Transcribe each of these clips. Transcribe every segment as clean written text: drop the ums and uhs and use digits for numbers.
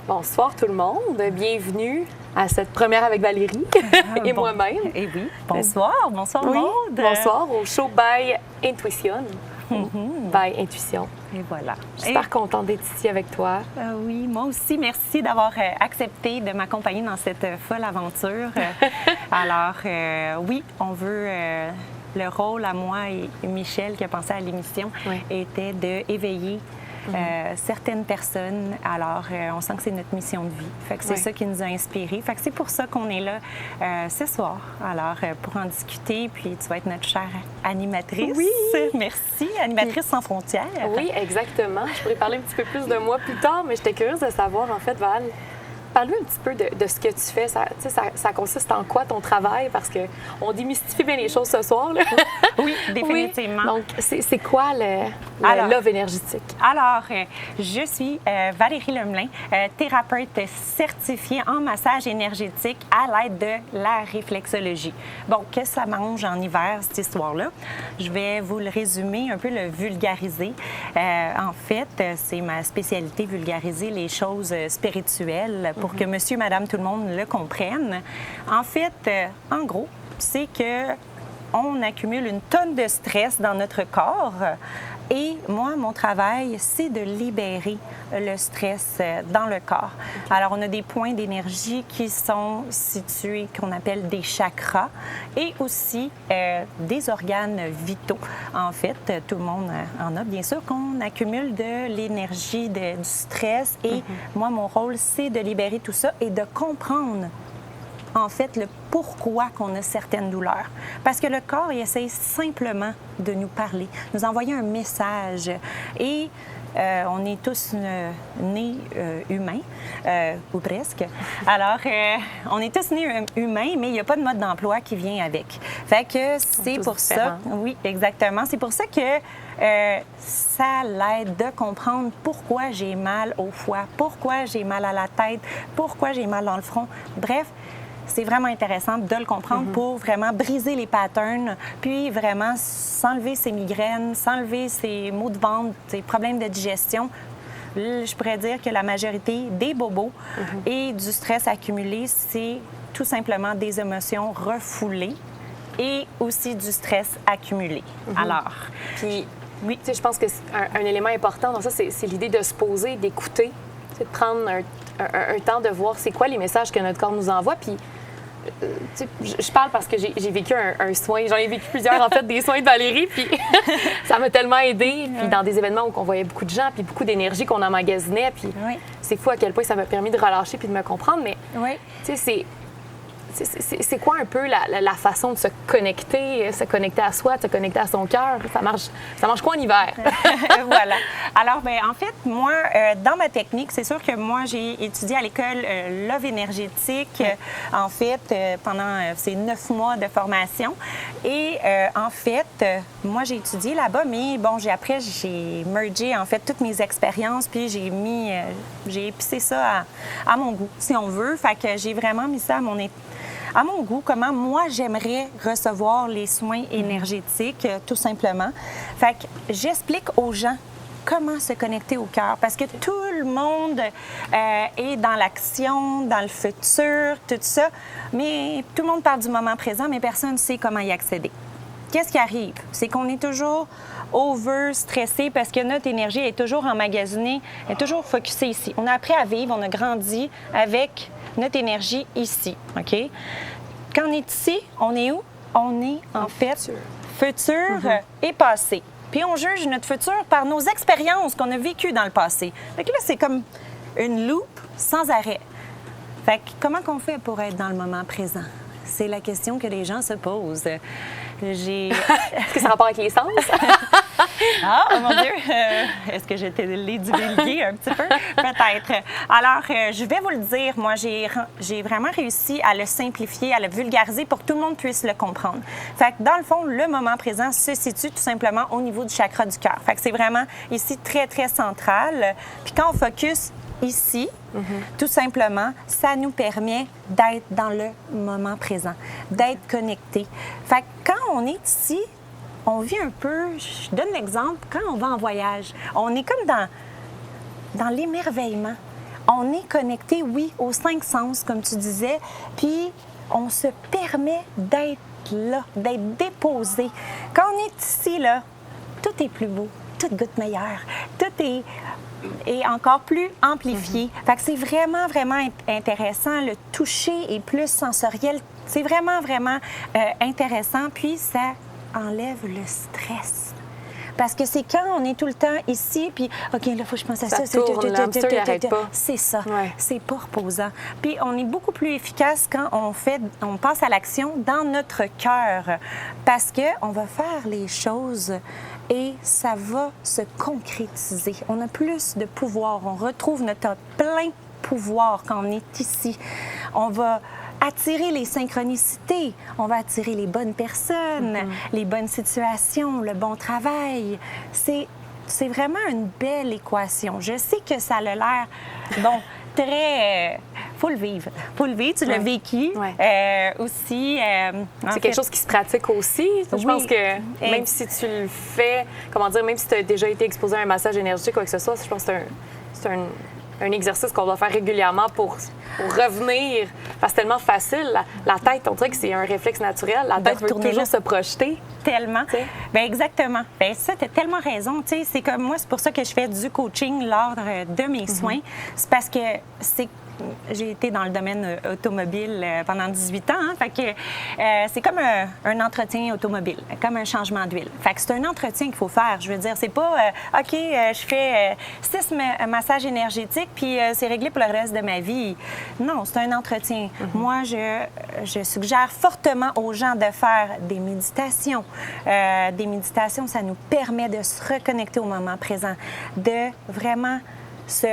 Bonsoir tout le monde, bienvenue à cette première avec Valérie et moi-même. Et oui, bonsoir Oui, Maude. bonsoir au show by Intuition, by Intuition. Et voilà. Je suis super contente d'être ici avec toi. Oui, moi aussi, merci d'avoir accepté de m'accompagner dans cette folle aventure. Alors, oui, on veut... le rôle à moi et Michel qui a pensé à l'émission était d'éveiller certaines personnes. Alors, on sent que c'est notre mission de vie. Fait que c'est ça qui nous a inspirés. Fait que c'est pour ça qu'on est là ce soir. Alors, pour en discuter, puis tu vas être notre chère animatrice. Oui! Merci, animatrice sans frontières. Oui, exactement. Je pourrais parler un petit peu plus de moi plus tard, mais j'étais curieuse de savoir, en fait, Val, parle-nous un petit peu de ce que tu fais. Ça consiste en quoi ton travail? Parce qu'on démystifie bien les choses ce soir. Là. Oui, définitivement. Oui. Donc, c'est quoi le Love énergétique? Alors, je suis Valérie Lemelin, thérapeute certifiée en massage énergétique à l'aide de la réflexologie. Bon, qu'est-ce que ça mange en hiver, cette histoire-là? Je vais vous le résumer, un peu le vulgariser. En fait, c'est ma spécialité, vulgariser les choses spirituelles pour que monsieur, madame, tout le monde le comprenne. En fait, en gros, c'est que on accumule une tonne de stress dans notre corps. Et moi, mon travail, c'est de libérer le stress dans le corps. Alors, on a des points d'énergie qui sont situés, qu'on appelle des chakras, et aussi des organes vitaux. En fait, tout le monde en a, bien sûr, qu'on accumule de l'énergie, du stress. Et moi, mon rôle, c'est de libérer tout ça et de comprendre en fait, le pourquoi qu'on a certaines douleurs. Parce que le corps, il essaie simplement de nous parler, nous envoyer un message. Et on est tous nés humains, ou presque. Alors, on est tous nés humains, mais il n'y a pas de mode d'emploi qui vient avec. Fait que c'est pour ça... Oui, exactement. C'est pour ça que ça l'aide de comprendre pourquoi j'ai mal au foie, pourquoi j'ai mal à la tête, pourquoi j'ai mal dans le front. Bref, c'est vraiment intéressant de le comprendre pour vraiment briser les patterns, puis vraiment s'enlever ses migraines, s'enlever ses maux de ventre, ses problèmes de digestion. Je pourrais dire que la majorité des bobos et du stress accumulé, c'est tout simplement des émotions refoulées et aussi du stress accumulé. Alors, puis, oui, tu sais, je pense que un élément important dans ça, c'est l'idée de se poser, d'écouter, de prendre un temps de voir c'est quoi les messages que notre corps nous envoie. Puis, je parle parce que j'ai vécu un soin, j'en ai vécu plusieurs, en fait, des soins de Valérie, puis ça m'a tellement aidée. Puis dans des événements où on voyait beaucoup de gens, puis beaucoup d'énergie qu'on emmagasinait, puis c'est fou à quel point ça m'a permis de relâcher puis de me comprendre. Mais, tu sais, c'est quoi un peu la façon de se connecter à soi, de se connecter à son cœur? Ça marche quoi en hiver? Voilà. Alors, bien, en fait, moi, dans ma technique, c'est sûr que moi, j'ai étudié à l'école Love énergétique, en fait, pendant ces 9 mois de formation. Et en fait, moi, j'ai étudié là-bas, mais bon, après, j'ai mergé, en fait, toutes mes expériences, puis j'ai épicé ça à mon goût, si on veut. Fait que j'ai vraiment mis ça à mon goût, comment moi j'aimerais recevoir les soins énergétiques, tout simplement. Fait que j'explique aux gens comment se connecter au cœur, parce que tout le monde est dans l'action, dans le futur, tout ça, mais tout le monde parle du moment présent, mais personne ne sait comment y accéder. Qu'est-ce qui arrive? C'est qu'on est toujours over-stressé parce que notre énergie est toujours emmagasinée, est toujours focusée ici. On a appris à vivre, on a grandi avec notre énergie ici, OK? Quand on est ici, on est où? On est, en fait, futur et passé. Puis on juge notre futur par nos expériences qu'on a vécues dans le passé. Fait que là, c'est comme une loupe sans arrêt. Fait que comment qu'on fait pour être dans le moment présent? C'est la question que les gens se posent. Est-ce que ça a rapport avec les sens? Ah, oh mon Dieu! Est-ce que j'étais les divulguer un petit peu? Peut-être. Alors, je vais vous le dire, moi, j'ai vraiment réussi à le simplifier, à le vulgariser pour que tout le monde puisse le comprendre. Fait que dans le fond, le moment présent se situe tout simplement au niveau du chakra du cœur. Fait que c'est vraiment ici très, très central. Puis quand on focus ici, tout simplement, ça nous permet d'être dans le moment présent, d'être connecté. Fait que quand on est ici, on vit un peu, je donne l'exemple, quand on va en voyage, on est comme dans l'émerveillement. on est connecté, oui, aux 5 sens, comme tu disais, puis on se permet d'être là, d'être déposé. Quand on est ici, là, tout est plus beau, tout goûte meilleur, tout est encore plus amplifié. Fait que c'est vraiment, vraiment intéressant. Le toucher est plus sensoriel. C'est vraiment, vraiment intéressant. Puis ça enlève le stress. Parce que c'est quand on est tout le temps ici, puis OK, là, il faut que je pense à ça. Tourne, l'hamster, il arrête pas. C'est ça. Ouais. C'est pas reposant. Puis on est beaucoup plus efficace quand on passe à l'action dans notre cœur. Parce qu'on va faire les choses et ça va se concrétiser. On a plus de pouvoir. On retrouve notre plein pouvoir quand on est ici. On va attirer les synchronicités, on va attirer les bonnes personnes, les bonnes situations, le bon travail. C'est vraiment une belle équation. Je sais que ça a l'air, bon, très... faut le vivre. Faut le vivre. Tu l'as vécu aussi. C'est quelque chose qui se pratique aussi. Je pense que même si tu le fais, comment dire, même si tu as déjà été exposé à un massage énergétique ou quoi que ce soit, je pense que c'est un exercice qu'on doit faire régulièrement pour revenir. Parce que c'est tellement facile. La tête, on dirait que c'est un réflexe naturel. La tête veut toujours se projeter. Tellement. Bien, exactement. Bien, ça, tu as tellement raison. Tu sais, c'est comme moi, c'est pour ça que je fais du coaching lors de mes soins. C'est parce que j'ai été dans le domaine automobile pendant 18 ans. Hein, fait que c'est comme un entretien automobile, comme un changement d'huile. Fait que c'est un entretien qu'il faut faire. Je veux dire, c'est pas OK, je fais 6 massages énergétiques puis c'est réglé pour le reste de ma vie. Non, c'est un entretien. Moi, je suggère fortement aux gens de faire des méditations. Des méditations, ça nous permet de se reconnecter au moment présent, de vraiment se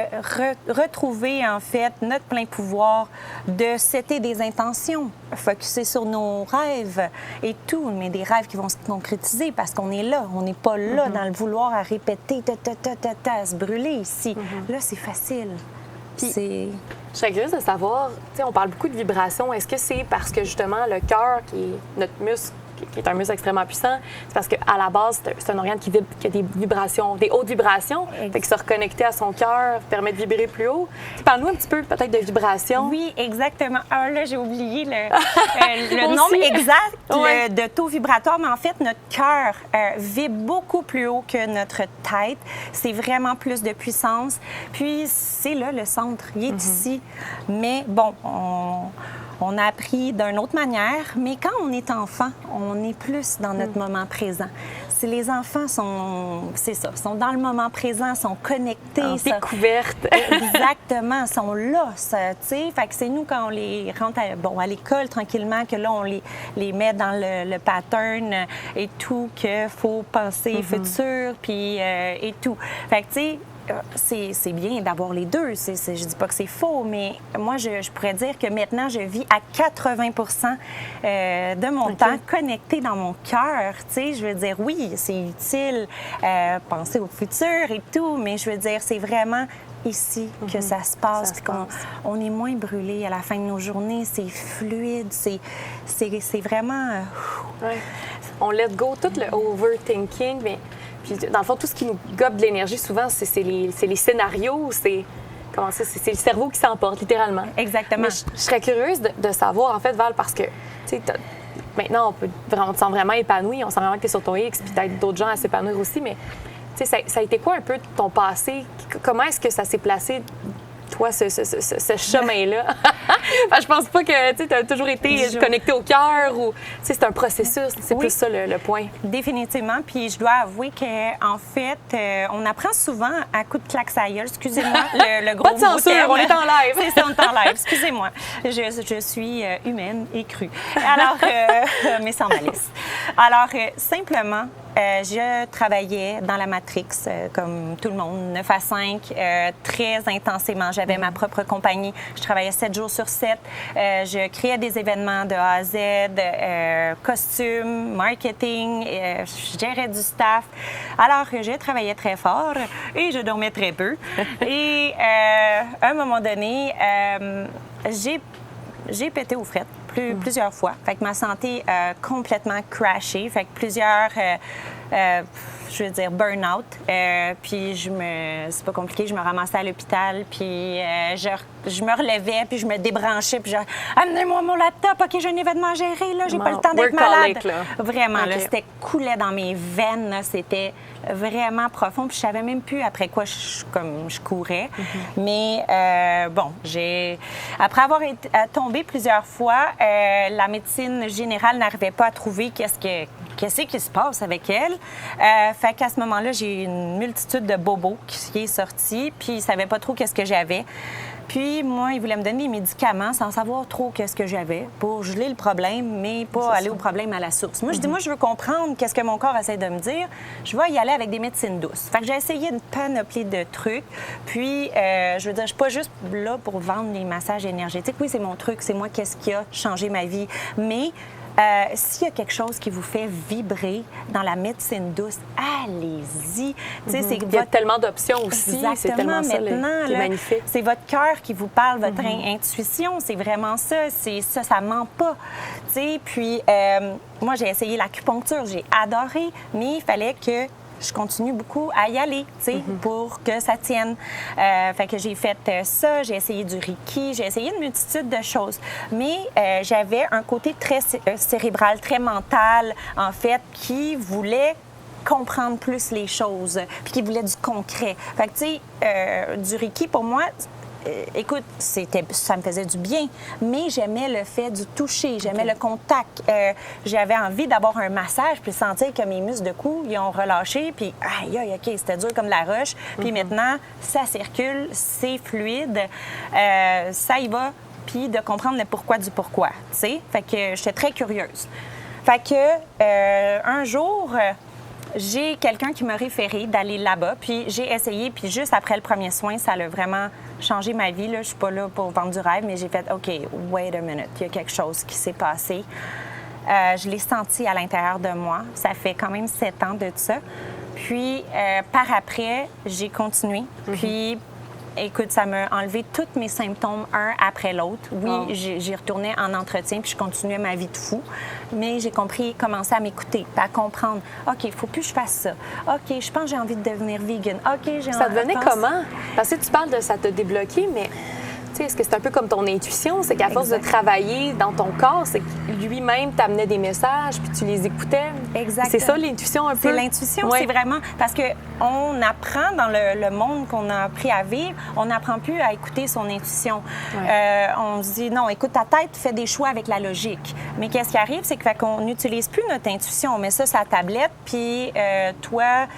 retrouver, en fait, notre plein pouvoir, de setter des intentions, focusser sur nos rêves et tout, mais des rêves qui vont se concrétiser parce qu'on est là. On n'est pas là dans le vouloir à répéter, à se brûler ici. Là, c'est facile. Puis, je serais curieuse de savoir, tu sais, on parle beaucoup de vibrations. Est-ce que c'est parce que, justement, le cœur, qui est notre muscle, qui est un muscle extrêmement puissant, c'est parce qu'à la base, c'est un organe qui a des vibrations, des hautes vibrations, fait que se reconnecter à son cœur permet de vibrer plus haut. Parle-nous un petit peu peut-être de vibrations. Oui, exactement. Alors là, j'ai oublié le nombre exact de taux vibratoires, mais en fait, notre cœur vibre beaucoup plus haut que notre tête. C'est vraiment plus de puissance. Puis, c'est là le centre, il est ici. Mais bon, on a appris d'une autre manière, mais quand on est enfant, on est plus dans notre moment présent. Si les enfants sont dans le moment présent, sont connectés. En découverte. Exactement, sont là, tu sais. Fait que c'est nous, quand on les rentre à l'école tranquillement, que là, on les met dans le pattern et tout, qu'il faut penser futur, puis et tout. Fait que, tu sais, c'est bien d'avoir les deux. Je dis pas que c'est faux, mais moi, je pourrais dire que maintenant, je vis à 80 de mon temps connecté dans mon cœur. Tu sais, je veux dire, oui, c'est utile, penser au futur et tout, mais je veux dire, c'est vraiment ici que ça se passe, puis qu'on est moins brûlé à la fin de nos journées. C'est fluide, c'est vraiment... On let go tout le overthinking, mais... Puis, dans le fond, tout ce qui nous gobe de l'énergie, souvent, c'est les scénarios, c'est le cerveau qui s'emporte, littéralement. Exactement. Mais je serais curieuse de savoir, en fait, Val, parce que, tu sais, maintenant, on te sent vraiment épanoui, on sent vraiment que tu es sur ton X, puis peut-être d'autres gens à s'épanouir aussi, mais, tu sais, ça a été quoi un peu ton passé? Comment est-ce que ça s'est placé, toi, ce chemin-là? Enfin, je pense pas que tu as toujours été connecté au cœur ou c'est un processus. C'est plus ça le point. Définitivement. Puis je dois avouer qu'en fait, on apprend souvent à coups de claques à gueule. Excusez-moi le gros mot. Pas de censure, on est en live. C'est ça, on est en live. Excusez-moi. Je suis humaine et crue. Alors, mais sans malice. Alors, simplement, je travaillais dans la Matrix, comme tout le monde, 9 à 5, très intensément. J'avais ma propre compagnie. Je travaillais 7 jours sur 7. Je créais des événements de A à Z, costumes, marketing, je gérais du staff. Alors, je travaillais très fort et je dormais très peu. Et à un moment donné, j'ai pété aux frettes plusieurs fois. Fait que ma santé a complètement crashé. Fait que plusieurs je veux dire, burn-out. Puis c'est pas compliqué, je me ramassais à l'hôpital, puis je me relevais, puis je me débranchais, puis amenez-moi mon laptop, OK, j'ai un événement à gérer, là, j'ai pas le temps d'être malade. Là. Vraiment, là, c'était coulait dans mes veines, là, c'était vraiment profond, puis je savais même plus après quoi je courais. Mais bon, après avoir tombé plusieurs fois, la médecine générale n'arrivait pas à trouver qu'est-ce qui se passe avec elle. Fait qu'à ce moment-là, j'ai une multitude de bobos qui est sortie, puis ils ne savaient pas trop qu'est-ce que j'avais. Puis moi, ils voulaient me donner des médicaments sans savoir trop qu'est-ce que j'avais pour geler le problème, mais pas aller au problème à la source. Moi, je dis, moi, je veux comprendre qu'est-ce que mon corps essaie de me dire. Je vais y aller avec des médecines douces. Fait que j'ai essayé une panoplie de trucs. Puis, je veux dire, je suis pas juste là pour vendre les massages énergétiques. Oui, c'est mon truc, c'est moi qu'est-ce qui a changé ma vie. Mais s'il y a quelque chose qui vous fait vibrer dans la médecine douce, allez-y. Il y a tellement d'options aussi. Exactement, c'est tellement maintenant, qui est magnifique. C'est votre cœur qui vous parle, votre intuition. C'est vraiment ça. Ça ment pas. T'sais, puis, moi, j'ai essayé l'acupuncture. J'ai adoré, mais il fallait que je continue beaucoup à y aller, pour que ça tienne. Fait que j'ai fait ça, j'ai essayé du Reiki, j'ai essayé une multitude de choses. Mais j'avais un côté très cérébral, très mental, en fait, qui voulait comprendre plus les choses, puis qui voulait du concret. Fait que, tu sais, du Reiki, pour moi, écoute, ça me faisait du bien, mais j'aimais le fait du toucher, j'aimais le contact. J'avais envie d'avoir un massage, puis sentir que mes muscles de cou, ils ont relâché, puis aïe, aïe, OK, c'était dur comme la roche. Puis maintenant, ça circule, c'est fluide, ça y va, puis de comprendre le pourquoi du pourquoi, tu sais. Fait que j'étais très curieuse. Fait que un jour... j'ai quelqu'un qui m'a référé d'aller là-bas, puis j'ai essayé, puis juste après le premier soin, ça a vraiment changé ma vie. Là. Je suis pas là pour vendre du rêve, mais j'ai fait « OK, wait a minute, il y a quelque chose qui s'est passé. » Je l'ai senti à l'intérieur de moi. Ça fait quand même 7 ans de ça. Puis, par après, j'ai continué. Puis, écoute, ça m'a enlevé tous mes symptômes, un après l'autre. Oui, j'y retournais en entretien, puis je continuais ma vie de fou. Mais j'ai commencé à m'écouter, puis à comprendre. OK, il ne faut plus que je fasse ça. OK, je pense que j'ai envie de devenir vegan. OK, j'ai Ça devenait comment? Parce que tu parles de ça t'a débloqué, mais... Est-ce que c'est un peu comme ton intuition? C'est qu'à force de travailler dans ton corps, c'est que lui-même t'amenait des messages, puis tu les écoutais. Exactement. C'est ça l'intuition un peu? C'est l'intuition, c'est vraiment... Parce qu'on apprend dans le monde qu'on a appris à vivre, on n'apprend plus à écouter son intuition. On se dit, non, écoute, ta tête fait des choix avec la logique. Mais qu'est-ce qui arrive, c'est qu'on n'utilise plus notre intuition. On met ça sur la tablette, puis toi...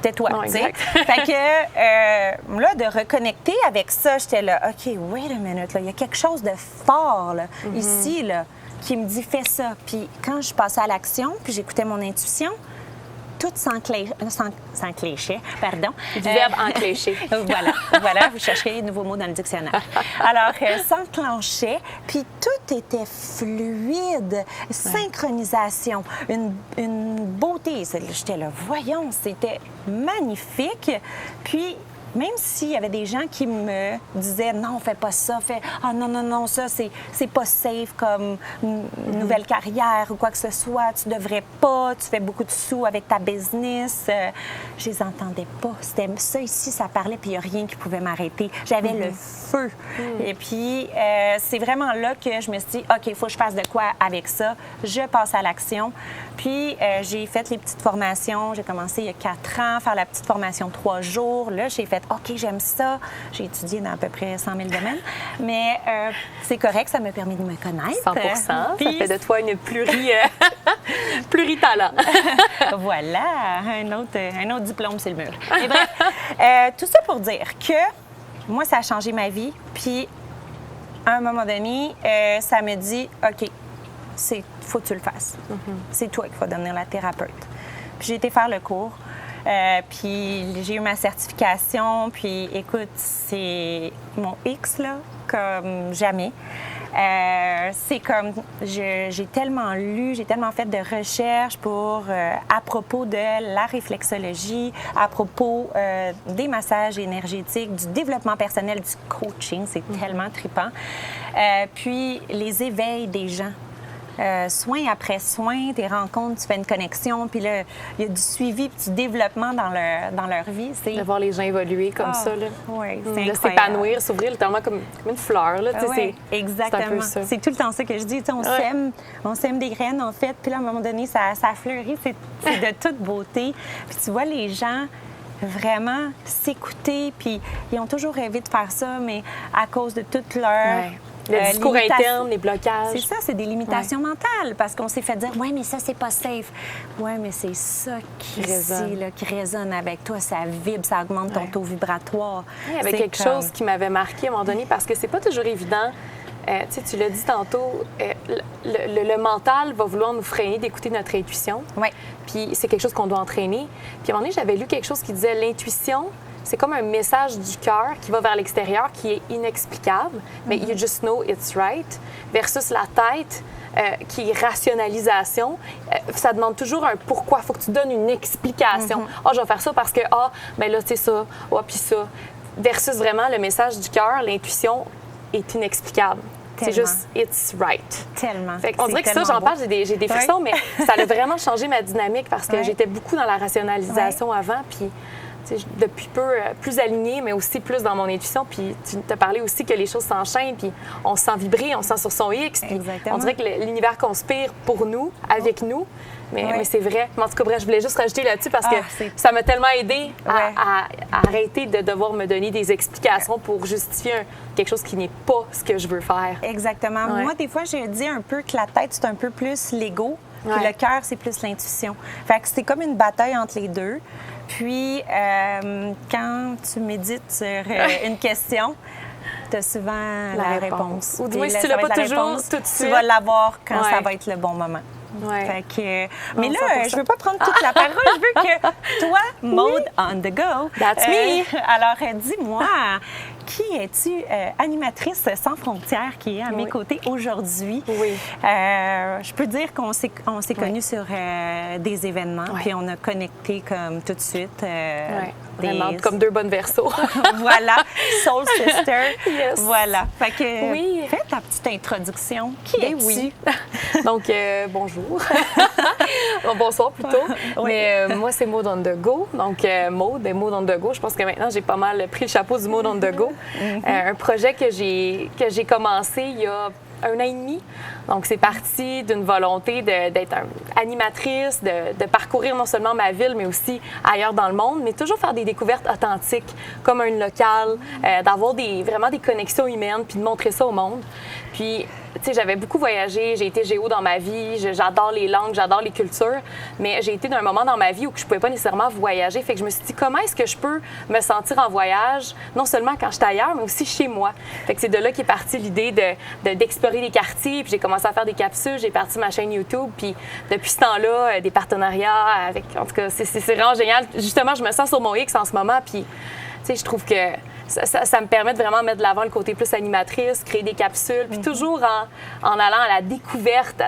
tais-toi, tu sais. Fait que là, de reconnecter avec ça, j'étais là, OK, wait a minute, là, il y a quelque chose de fort, là, ici, là, qui me dit, fais ça. Puis quand je passais à l'action, puis j'écoutais mon intuition, tout s'enclenchait, pardon. Du verbe enclencher. Voilà, vous chercherez les nouveaux mots dans le dictionnaire. Alors, s'enclenchait, puis tout était fluide, synchronisation, une beauté. J'étais là, voyons, c'était magnifique. Puis, même s'il y avait des gens qui me disaient « Non, fais pas ça, non, ça, c'est pas safe comme nouvelle carrière ou quoi que ce soit, tu devrais pas, tu fais beaucoup de sous avec ta business. » Je les entendais pas. C'était ça ici, ça parlait, puis il n'y a rien qui pouvait m'arrêter. J'avais le feu. Et puis, c'est vraiment là que je me suis dit « OK, il faut que je fasse de quoi avec ça. » Je passe à l'action. Puis, j'ai fait les petites formations. J'ai commencé il y a 4 ans à faire la petite formation 3 jours. Là, j'ai fait OK, j'aime ça. J'ai étudié dans à peu près 100 000 domaines. Mais c'est correct, ça m'a permis de me connaître. 100 Puis... Ça fait de toi une pluritalent. Voilà, un autre diplôme, c'est le mur. Mais bref, tout ça pour dire que moi, ça a changé ma vie. Puis, à un moment donné, ça me dit OK, faut que tu le fasses. C'est toi qui vas devenir la thérapeute. Puis, j'ai été faire le cours. Puis j'ai eu ma certification, puis écoute, c'est mon X, là, comme jamais. C'est comme, j'ai tellement lu, j'ai tellement fait de recherches à propos de la réflexologie, à propos des massages énergétiques, du développement personnel, du coaching, c'est tellement trippant. Puis les éveils des gens. soin après soin, tes rencontres, tu fais une connexion, puis là, il y a du suivi puis du développement dans leur vie. De voir les gens évoluer comme ça. Oui, c'est de incroyable. s'épanouir, s'ouvrir littéralement comme une fleur. Là, exactement. C'est tout le temps ça que je dis. On sème des graines, en fait, puis là, à un moment donné, ça fleurit. C'est de toute beauté. Puis tu vois les gens vraiment s'écouter, puis ils ont toujours rêvé de faire ça, mais à cause de toute leur... Le discours interne, les blocages. C'est ça, c'est des limitations mentales, parce qu'on s'est fait dire « Ouais, mais ça, c'est pas safe. » Ouais, mais c'est ça qui résonne avec toi. Ça vibre, ça augmente ton taux vibratoire. Il y avait quelque chose qui m'avait marqué à un moment donné, parce que c'est pas toujours évident. Tu l'as dit tantôt, le mental va vouloir nous freiner d'écouter notre intuition. Oui. Puis c'est quelque chose qu'on doit entraîner. Puis à un moment donné, j'avais lu quelque chose qui disait l'intuition, c'est comme un message du cœur qui va vers l'extérieur, qui est inexplicable, mais you just know it's right, versus la tête, qui est rationalisation. Ça demande toujours un pourquoi. Il faut que tu donnes une explication. Je vais faire ça parce que, ben là, tu sais ça, puis ça. Versus vraiment le message du cœur, l'intuition est inexplicable. Tellement. C'est juste it's right. Tellement. Fait on dirait que ça, j'en parle, j'ai des frissons, mais ça a vraiment changé ma dynamique parce que j'étais beaucoup dans la rationalisation avant, puis depuis peu plus alignée, mais aussi plus dans mon intuition. Puis tu t'as parlé aussi que les choses s'enchaînent, puis on se sent vibrer, on se sent sur son X. Puis on dirait que l'univers conspire pour nous, avec nous. Mais c'est vrai. Mais en tout cas, bref, je voulais juste rajouter là-dessus parce que ça m'a tellement aidé à arrêter de devoir me donner des explications pour justifier quelque chose qui n'est pas ce que je veux faire. Exactement. Moi, des fois, je dis un peu que la tête, c'est un peu plus l'ego, puis le cœur, c'est plus l'intuition. Fait que c'est comme une bataille entre les deux. Puis, quand tu médites sur une question, tu as souvent la réponse. Ou du moins, si tu l'as pas toujours tout de suite, tu vas l'avoir quand ça va être le bon moment. Fait que, mais là, je veux pas prendre toute la parole. Je veux que toi, Maude on the go. That's me. Alors, dis-moi, qui es-tu, animatrice sans frontières, qui est à mes côtés aujourd'hui? Oui. Je peux dire qu'on s'est connus sur des événements, puis on a connecté comme tout de suite. Vraiment, comme deux bonnes versos. Voilà, Soul Sister. Yes. Voilà. Fait que, fais ta petite introduction. Qui es-tu? Oui. Donc, bonjour. Bonsoir plutôt. Mais moi, c'est Maude on the go. Donc, Maude on the go. Je pense que maintenant, j'ai pas mal pris le chapeau du Maude on the go. Un projet que j'ai commencé il y a 1 an et demi. Donc, c'est parti d'une volonté d'être animatrice, de parcourir non seulement ma ville, mais aussi ailleurs dans le monde, mais toujours faire des découvertes authentiques, comme une locale, d'avoir vraiment des connexions humaines, puis de montrer ça au monde. Puis, tu sais, j'avais beaucoup voyagé, j'ai été géo dans ma vie, j'adore les langues, j'adore les cultures, mais j'ai été d'un moment dans ma vie où je pouvais pas nécessairement voyager. Fait que je me suis dit, comment est-ce que je peux me sentir en voyage, non seulement quand je suis ailleurs, mais aussi chez moi. Fait que c'est de là qu'est partie l'idée d'explorer les quartiers, puis j'ai commencé à faire des capsules, j'ai parti ma chaîne YouTube, puis depuis ce temps-là, des partenariats avec, en tout cas, c'est vraiment génial. Justement, je me sens sur mon X en ce moment, puis, tu sais, je trouve que ça me permet de vraiment mettre de l'avant le côté plus animatrice, créer des capsules, puis toujours en allant à la découverte,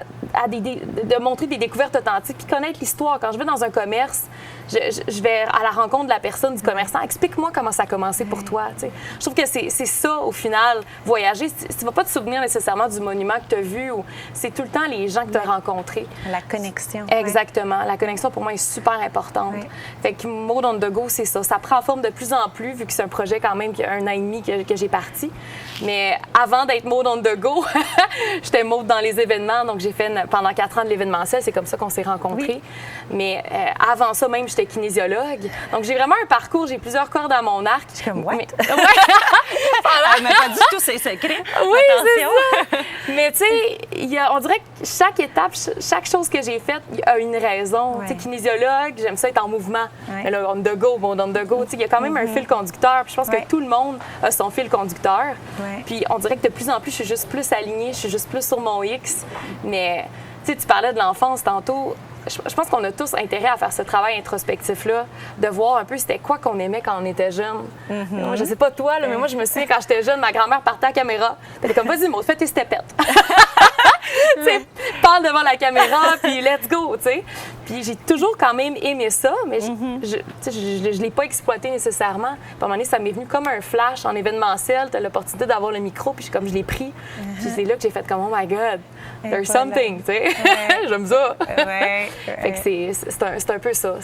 de montrer des découvertes authentiques, puis connaître l'histoire. Quand je vais dans un commerce, je vais à la rencontre de la personne, du commerçant. Explique-moi comment ça a commencé pour toi. T'sais. Je trouve que c'est ça, au final, voyager. Tu ne vas pas te souvenir nécessairement du monument que tu as vu, ou c'est tout le temps les gens que tu as rencontrés. La connexion. Exactement. La connexion, pour moi, est super importante. Fait que Maude on the go, c'est ça. Ça prend forme de plus en plus, vu que c'est un projet quand même qui a 1 an et demi que j'ai parti. Mais avant d'être Maude on the go, j'étais Maude dans les événements. Donc, j'ai fait pendant 4 ans de l'événementiel. C'est comme ça qu'on s'est rencontrés. Mais avant ça, même, j'étais kinésiologue. Donc, j'ai vraiment un parcours. J'ai plusieurs cordes à mon arc. Je suis comme, ouais. Elle m'a pas dit tous ses secrets. Oui, c'est ça. Mais tu sais, on dirait que chaque étape, chaque chose que j'ai faite a une raison. Tu sais, kinésiologue, j'aime ça être en mouvement. Mais là, on the go, Maude on the go. Tu sais, il y a quand même un fil conducteur. Puis je pense que tout le monde a son fil conducteur. Puis on dirait que de plus en plus, je suis juste plus alignée, je suis juste plus sur mon X. Mais tu sais, tu parlais de l'enfance tantôt. Je pense qu'on a tous intérêt à faire ce travail introspectif-là, de voir un peu c'était quoi qu'on aimait quand on était jeune. Moi, je sais pas toi, là, mais moi, je me souviens quand j'étais jeune, ma grand-mère partait à la caméra. Elle était comme, vas-y, Maude, fais tes stepettes. Tu sais, parle devant la caméra, puis let's go, tu sais. Puis j'ai toujours quand même aimé ça, mais je l'ai pas exploité nécessairement. Puis à un moment donné, ça m'est venu comme un flash en événementiel. Tu as l'opportunité d'avoir le micro, puis comme je l'ai pris. Puis c'est là que j'ai fait comme, oh my God, there's something, tu sais. J'aime ça. Fait que c'est un peu ça.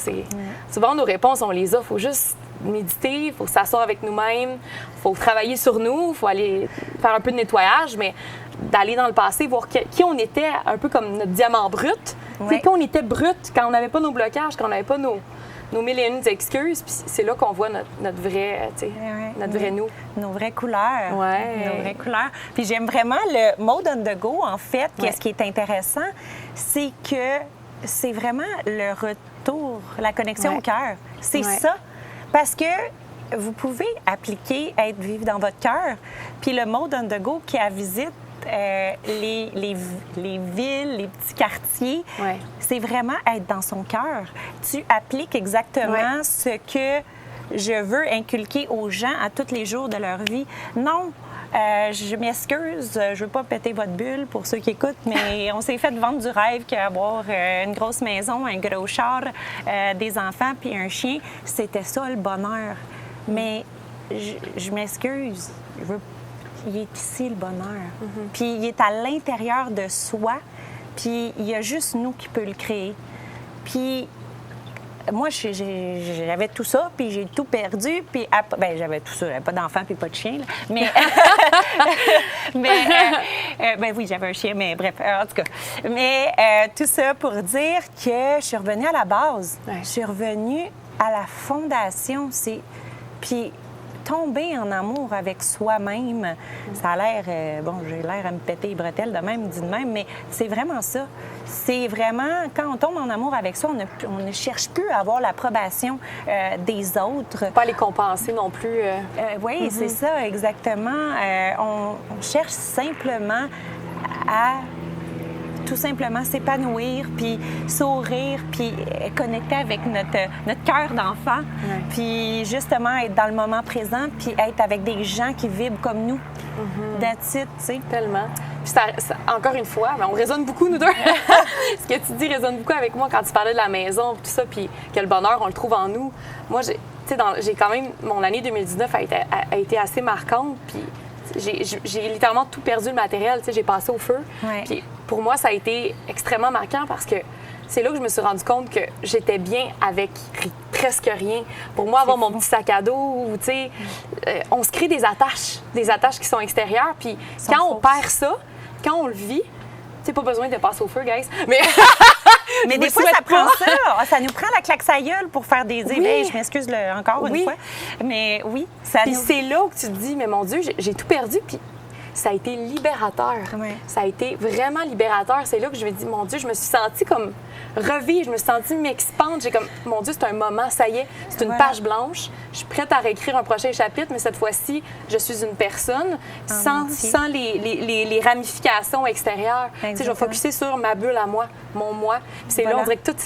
Souvent, nos réponses, on les a. Il faut juste méditer, il faut s'asseoir avec nous-mêmes, il faut travailler sur nous, il faut aller faire un peu de nettoyage, mais d'aller dans le passé, voir qui on était, un peu comme notre diamant brut. Ouais. Quand on était brut, quand on n'avait pas nos blocages, quand on n'avait pas nos mille et une excuses, puis c'est là qu'on voit notre vrai, notre vrai nous. Nos vraies couleurs. Ouais. Nos vraies couleurs. Puis j'aime vraiment le mode on the go, en fait. Qu'est-ce qui est intéressant, c'est que c'est vraiment le retour, la connexion au cœur. C'est ça. Parce que vous pouvez appliquer être vivre dans votre cœur, puis le mode on the go qui a visite les villes, les petits quartiers, c'est vraiment être dans son cœur. Tu appliques exactement ce que je veux inculquer aux gens à tous les jours de leur vie. Non, je m'excuse, je veux pas péter votre bulle pour ceux qui écoutent, mais on s'est fait vendre du rêve qu'avoir une grosse maison, un gros char, des enfants puis un chien, c'était ça le bonheur. Mais je m'excuse, il est ici le bonheur. Puis il est à l'intérieur de soi, puis il y a juste nous qui peut le créer. Puis moi, j'avais tout ça, puis j'ai tout perdu, puis ben j'avais tout ça, j'avais pas d'enfant puis pas de chien, là. Mais ben oui, j'avais un chien, mais bref, en tout cas. Mais tout ça pour dire que je suis revenue à la base. Je suis revenue à la fondation, puis tomber en amour avec soi-même. Ça a l'air, j'ai l'air à me péter les bretelles de même, dit de même, mais c'est vraiment ça. C'est vraiment, quand on tombe en amour avec soi, on ne cherche plus à avoir l'approbation des autres. Pas les compenser non plus. Oui, c'est ça, exactement. On cherche simplement à tout simplement s'épanouir, puis sourire, puis connecter avec notre cœur d'enfant, puis justement être dans le moment présent, puis être avec des gens qui vibrent comme nous. That's it, tu sais. Tellement. Puis ça, encore une fois, on résonne beaucoup, nous deux. Ce que tu dis résonne beaucoup avec moi quand tu parlais de la maison, tout ça, puis que le bonheur, on le trouve en nous. Moi, j'ai quand même... Mon année 2019 a été assez marquante, puis j'ai littéralement tout perdu le matériel. J'ai passé au feu. Puis pour moi, ça a été extrêmement marquant parce que c'est là que je me suis rendu compte que j'étais bien avec presque rien. Pour moi, avoir mon petit sac à dos, tu sais, on se crée des attaches qui sont extérieures. Puis quand on perd ça, quand on le vit, tu sais, pas besoin de passer au feu, guys. Mais des fois, ça prend ça. Ça nous prend la claque sa gueule pour faire des idées. Hey, je m'excuse encore une fois. Mais oui, ça puis c'est là que tu te dis, mais mon Dieu, j'ai tout perdu. Puis ça a été libérateur. Ça a été vraiment libérateur. C'est là que je me dis, mon Dieu, je me suis sentie comme revivre. Je me suis sentie m'expandre. J'ai comme, mon Dieu, c'est un moment, ça y est, c'est une page blanche. Je suis prête à réécrire un prochain chapitre, mais cette fois-ci, je suis une personne sans les ramifications extérieures. Tu sais, je vais focuser sur ma bulle à moi, mon moi. Puis c'est là, on dirait que tout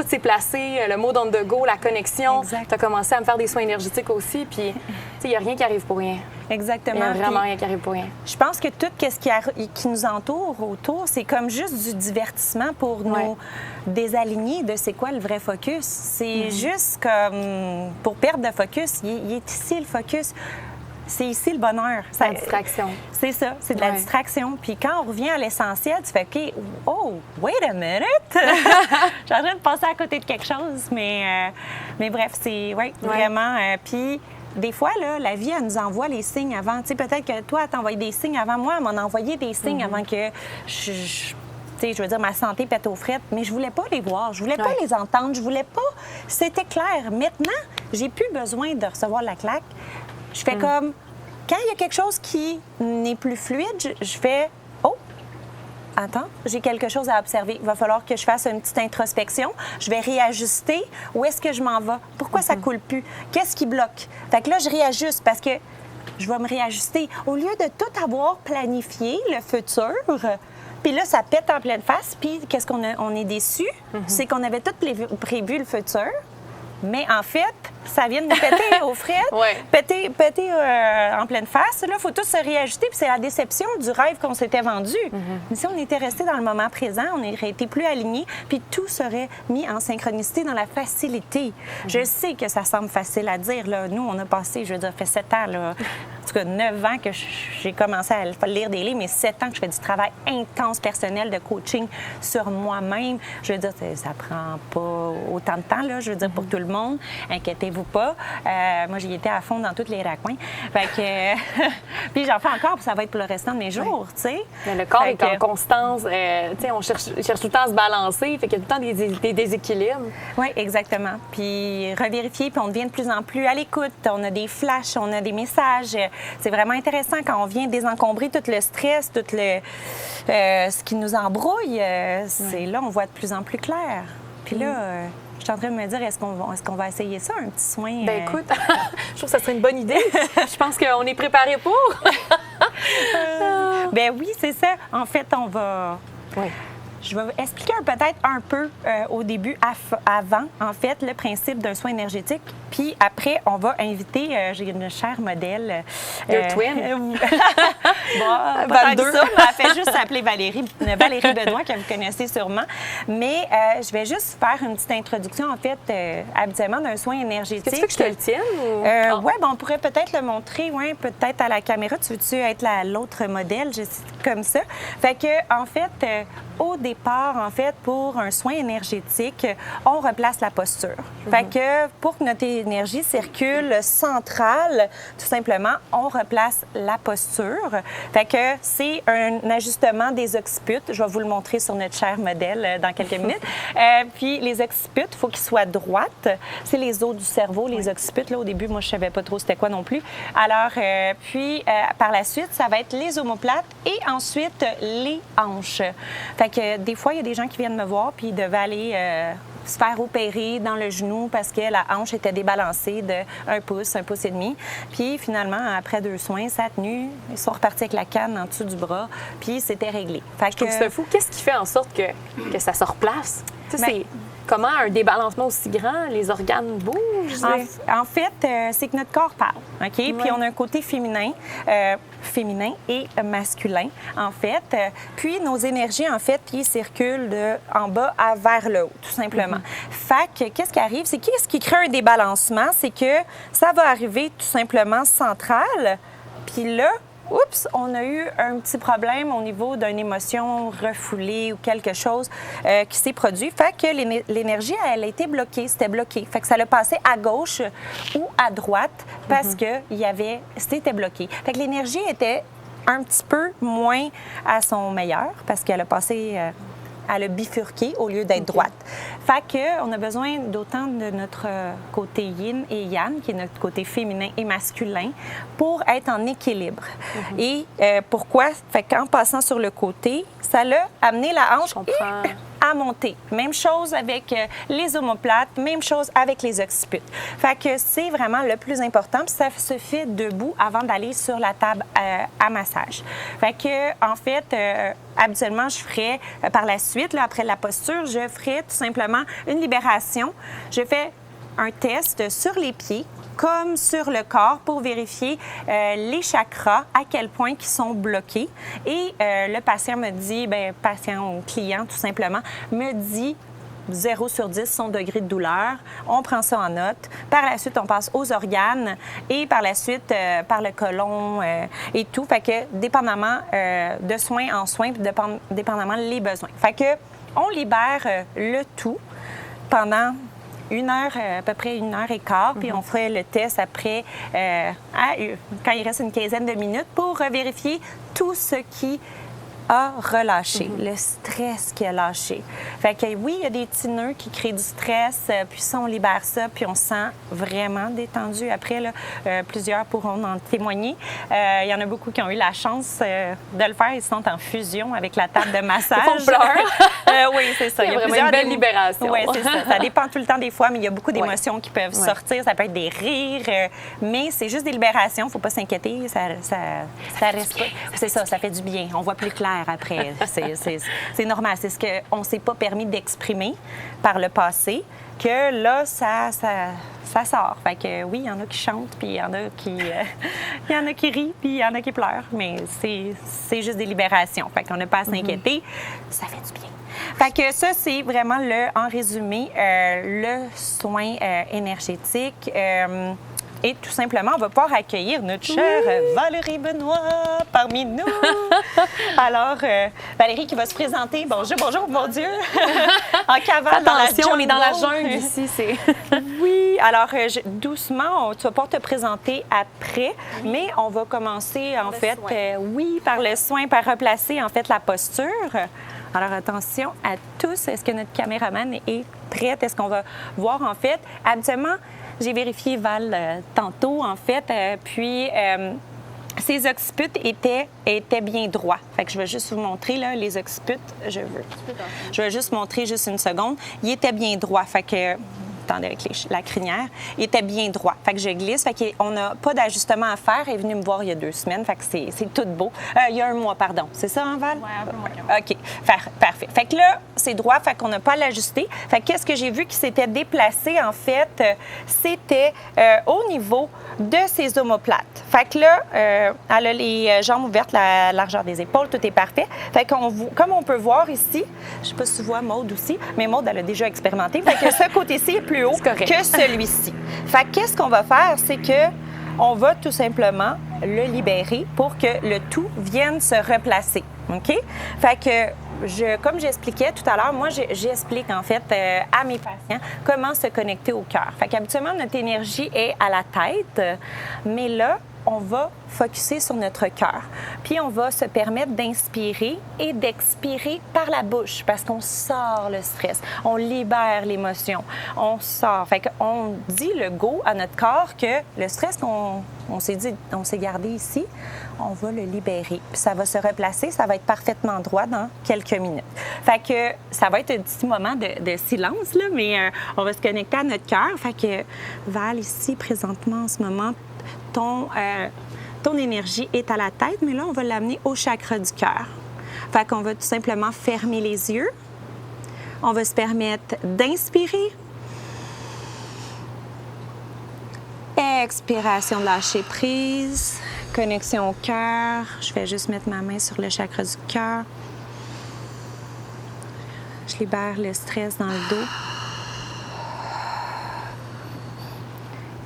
s'est placé, le mode on the go, la connexion. Tu as commencé à me faire des soins énergétiques aussi. Puis, tu sais, il n'y a rien qui arrive pour rien. Exactement. Il n'y a vraiment rien qui arrive pour rien. Je pense que tout ce qui nous entoure autour, c'est comme juste du divertissement pour nous désaligner de c'est quoi le vrai focus. C'est juste comme pour perdre de focus, il est ici le focus. C'est ici le bonheur. C'est la distraction. C'est ça, c'est de la distraction. Puis quand on revient à l'essentiel, tu fais OK, oh, wait a minute! J'ai en train de passer à côté de quelque chose, mais bref, c'est vraiment. Puis des fois, là, la vie, elle nous envoie les signes avant. Tu sais, peut-être que toi, elle t'envoyait des signes avant moi, elle m'en envoyait des signes avant que je veux dire, ma santé pète aux frettes, mais je voulais pas les voir, je voulais pas les entendre, je voulais pas... C'était clair. Maintenant, j'ai plus besoin de recevoir la claque. Je fais comme... Quand il y a quelque chose qui n'est plus fluide, je fais... Oh! Attends, j'ai quelque chose à observer. Il va falloir que je fasse une petite introspection. Je vais réajuster. Où est-ce que je m'en vais? Pourquoi ça coule plus? Qu'est-ce qui bloque? Fait que là, je réajuste parce que je vais me réajuster. Au lieu de tout avoir planifié, le futur... Puis là, ça pète en pleine face. Puis qu'est-ce qu'on est déçu? C'est qu'on avait tout prévu le futur. Mais en fait, ça vient de nous péter aux frettes, Ouais. péter en pleine face. Là, il faut tous se réajuster. Puis c'est la déception du rêve qu'on s'était vendu. Mais si on était resté dans le moment présent, on aurait été plus alignés, puis tout serait mis en synchronicité dans la facilité. Je sais que ça semble facile à dire. Là. Nous, on a passé, je veux dire, fait 7 ans, là, en tout cas 9 ans que j'ai commencé à lire des livres, mais 7 ans que je fais du travail intense personnel de coaching sur moi-même. Je veux dire, ça prend pas autant de temps, là, je veux dire, pour tout le monde. Inquiétez-vous pas. Moi, j'y étais à fond dans tous les raccoins. Fait que... puis j'en fais encore, puis ça va être pour le restant de mes jours, tu sais. Mais le corps est en constance. Tu sais, on cherche tout le temps à se balancer. Fait qu'il y a tout le temps des déséquilibres. Oui, exactement. Puis revérifier, puis on devient de plus en plus à l'écoute. On a des flashs, on a des messages. C'est vraiment intéressant quand on vient désencombrer tout le stress, tout ce qui nous embrouille. C'est là, on voit de plus en plus clair. Puis là... je suis en train de me dire, est-ce qu'on va essayer ça, un petit soin? Ben écoute, je trouve que ça serait une bonne idée. Je pense qu'on est préparé pour. Ben oui, c'est ça. En fait, on va... Oui. Je vais expliquer peut-être un peu au début, avant, en fait, le principe d'un soin énergétique. Puis après, on va inviter, j'ai une chère modèle. Your twin. Bon, pas tant que ça, mais elle fait juste s'appeler Valérie Benoît, que vous connaissez sûrement. Mais je vais juste faire une petite introduction, en fait, habituellement d'un soin énergétique. Est-ce que tu veux que je te le tienne? Oui, on pourrait peut-être le montrer, peut-être à la caméra. Tu veux-tu être l'autre modèle, comme ça? Fait que, en fait, au départ, en fait, pour un soin énergétique, on replace la posture. Fait que pour que notre énergie circule centrale, tout simplement, on replace la posture. Fait que c'est un ajustement des occiputes. Je vais vous le montrer sur notre cher modèle dans quelques minutes. Puis les occiputes, il faut qu'ils soient droites. C'est les os du cerveau, les occiputes. Là, au début, moi, je savais pas trop c'était quoi non plus. Alors, puis par la suite, ça va être les omoplates et ensuite les hanches. Fait que des fois, il y a des gens qui viennent me voir puis ils devaient aller se faire opérer dans le genou parce que la hanche était débalancée de 1 pouce et demi. Puis finalement, après 2 soins, ça a tenu. Ils sont repartis avec la canne en dessous du bras, puis c'était réglé. Fait Je trouve ça fou. Qu'est-ce qui fait en sorte que ça se replace? Tu sais, c'est comment un débalancement aussi grand, les organes bougent? En fait, c'est que notre corps parle, OK? Puis on a un côté féminin et masculin, en fait. Puis nos énergies, en fait, qui circulent en bas vers le haut, tout simplement. Fait que, qu'est-ce qui arrive? C'est qu'est-ce qui crée un débalancement? C'est que ça va arriver tout simplement central, puis là, oups, on a eu un petit problème au niveau d'une émotion refoulée ou quelque chose qui s'est produit. Fait que l'énergie, elle a été bloquée, c'était bloqué. Fait que ça l'a passé à gauche ou à droite parce que c'était bloqué. Fait que l'énergie était un petit peu moins à son meilleur parce qu'elle a passé... elle a bifurqué au lieu d'être droite. Fait qu'on a besoin d'autant de notre côté yin et yang, qui est notre côté féminin et masculin, pour être en équilibre. Et pourquoi? Fait qu'en passant sur le côté, ça l'a amené la hanche à monter. Même chose avec les omoplates, même chose avec les occiputes. Fait que c'est vraiment le plus important, puis ça se fait debout avant d'aller sur la table à massage. Fait que, en fait, habituellement, je ferais par la suite, là, après la posture, je ferais tout simplement une libération. Je fais un test sur les pieds, comme sur le corps, pour vérifier les chakras, à quel point ils sont bloqués. Et le patient me dit, patient ou client tout simplement, me dit 0 sur 10 son degré de douleur. On prend ça en note. Par la suite, on passe aux organes et par la suite, par le côlon et tout. Fait que dépendamment de soin en soin, puis dépendamment les besoins. Fait que on libère le tout pendant 1 heure, à peu près 1h15, puis on ferait le test après, quand il reste une quinzaine de minutes, pour vérifier tout ce qui a relâché, le stress qui a lâché. Fait que oui, il y a des petits nœuds qui créent du stress, puis ça, on libère ça, puis on se sent vraiment détendu. Après, là, plusieurs pourront en témoigner. Il y en a beaucoup qui ont eu la chance de le faire. Ils sont en fusion avec la table de massage. On pleure. Oui, c'est ça. Il y a vraiment une belle libération. Oui, c'est ça. Ça dépend tout le temps des fois, mais il y a beaucoup d'émotions qui peuvent sortir. Ça peut être des rires, mais c'est juste des libérations. Il ne faut pas s'inquiéter. Ça reste pas. C'est ça, ça fait du bien. On voit plus clair. libère après. C'est normal. C'est ce qu'on ne s'est pas permis d'exprimer par le passé, que là, ça sort. Fait que oui, il y en a qui chantent, puis il y en a qui rient, puis il y en a qui pleurent, mais c'est juste des libérations. Fait qu'on n'a pas à s'inquiéter. Ça fait du bien. Fait que ça, c'est vraiment en résumé, le soin énergétique. Et tout simplement, on va pouvoir accueillir notre chère Valérie Benoît parmi nous. Alors, Valérie qui va se présenter. Bonjour, mon Dieu! En cavale dans la jungle. On est dans la jungle ici. Oui, alors doucement, tu vas pas te présenter après, mais on va commencer en fait, par le soin, par replacer en fait la posture. Alors, attention à tous. Est-ce que notre caméraman est prête? Est-ce qu'on va voir en fait? Habituellement, j'ai vérifié Val tantôt, en fait, puis ces occiputes étaient bien droits. Fait que je vais juste vous montrer, là, les occipiutes. Je vais juste montrer juste une seconde. Ils étaient bien droits. Fait que, attendez, avec la crinière, il était bien droit. Fait que je glisse. Fait qu'on n'a pas d'ajustement à faire. Elle est venue me voir il y a 2 semaines. Fait que c'est tout beau. Il y a 1 mois, pardon. C'est ça, hein, Val? Oui, un peu moins. OK. Parfait. Fait que là, c'est droit. Fait qu'on n'a pas à l'ajuster. Fait que qu'est-ce que j'ai vu qui s'était déplacé, en fait, c'était au niveau de ses omoplates. Fait que là, elle a les jambes ouvertes, la largeur des épaules, tout est parfait. Fait qu'on, comme on peut voir ici, je sais pas si tu vois Maude aussi, mais Maude, elle a déjà expérimenté. Fait que ce côté-ci est plus haut que celui-ci. Fait que qu'est-ce qu'on va faire, c'est que on va tout simplement le libérer pour que le tout vienne se replacer. OK? Fait que comme j'expliquais tout à l'heure, moi, j'explique en fait à mes patients comment se connecter au cœur. Fait qu'habituellement, notre énergie est à la tête, mais là, on va focusser sur notre cœur. Puis on va se permettre d'inspirer et d'expirer par la bouche parce qu'on sort le stress, on libère l'émotion, on sort. Fait qu'on dit le go à notre corps que le stress qu'on s'est gardé ici, on va le libérer. Puis ça va se replacer, ça va être parfaitement droit dans quelques minutes. Fait que ça va être un petit moment de silence, là, mais on va se connecter à notre cœur. Fait que Val, ici, présentement, en ce moment, ton énergie est à la tête, mais là, on va l'amener au chakra du cœur. Fait qu'on va tout simplement fermer les yeux. On va se permettre d'inspirer. Expiration, de lâcher prise. Connexion au cœur. Je vais juste mettre ma main sur le chakra du cœur. Je libère le stress dans le dos.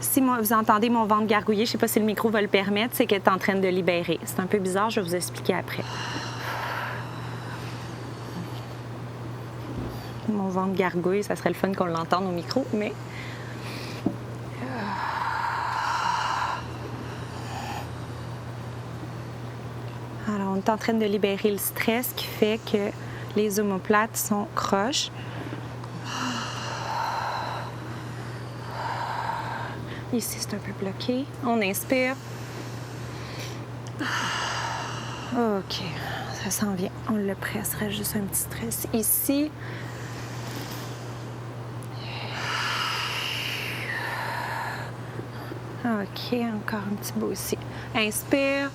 Si vous entendez mon ventre gargouiller, je ne sais pas si le micro va le permettre, c'est qu'elle est en train de libérer. C'est un peu bizarre, je vais vous expliquer après. Mon ventre gargouille, ça serait le fun qu'on l'entende au micro, mais... Alors, on est en train de libérer le stress qui fait que les omoplates sont croches. Ici, c'est un peu bloqué. On inspire. OK. Ça s'en vient. On le pressera juste un petit stress ici. OK. Encore un petit bout ici. Inspire.